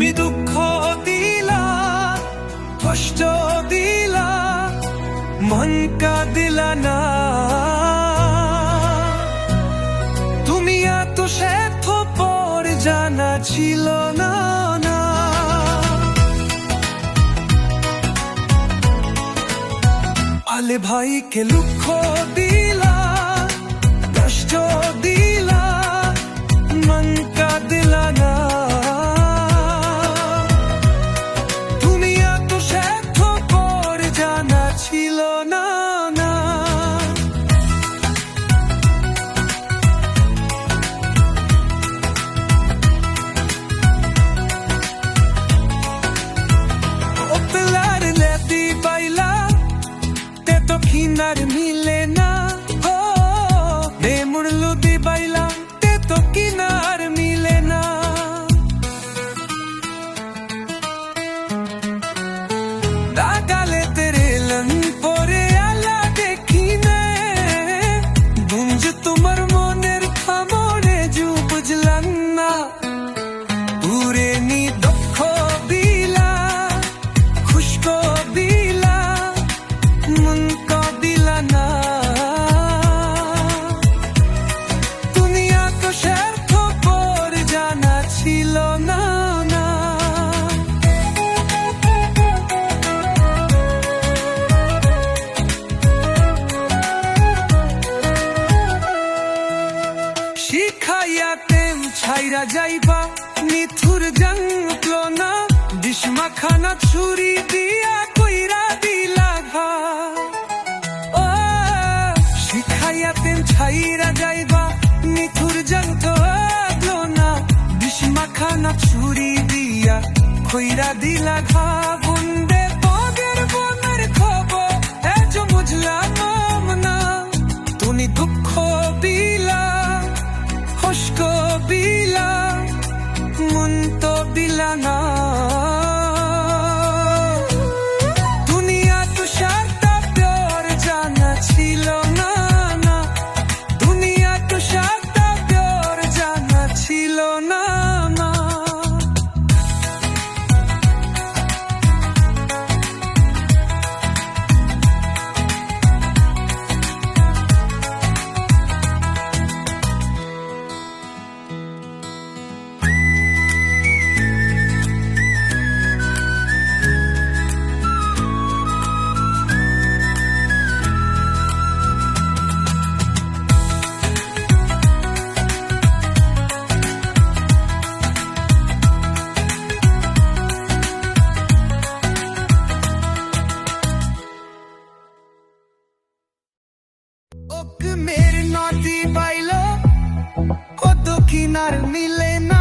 তুমি দুঃখ দিলা, কষ্ট দিলা, মন কা দিলা না। তুমি এত স্বার্থপর জানা ছিল না। আলে ভাইকে দুঃখ দিলা, কষ্ট দিলা, মন কা দিলা না। তুমি এত স্বার্থপর জানা ছিল না। কিনার মিলে না, ও রে মুড়লু দি বাইলাম তে তো কিনার মিলে না। ডাকালে তেরে लन পরে আলা দেখি নে, গুঞ্জ তোমার মনের খামরে জু বুঝলাম না। পুরে নি দুঃখ দিলা, খুশক দিলা, মন কা দিলা না। দুনিয়া তো স্বার্থপর জানা ছিল না। শিখাইয়া তেম ছাইরা যাইবা নিথুর যন্ত্রণা, বিষ্মা খানা ছুরি দিয়া কইরা দিলা ঘা। শিখাইয়াতেন ছাইরা যাইবা নিথুর যন্ত্রণা, বিষ্মা খানা ছুরি দিয়া কইরা দিলা ঘা। বন্দে পগের বনের খবর এজ বুঝলাম না। তুমি দুঃখ দিলা, কষ্ট দিলা, মন তো দিলা না। দুনিয়া তো স্বার্থপর জানা ছিল না। দুনিয়া তো স্বার্থপর জানা ছিল না। मेरे नाती बाइलो, ओ तो किनार मिले ना।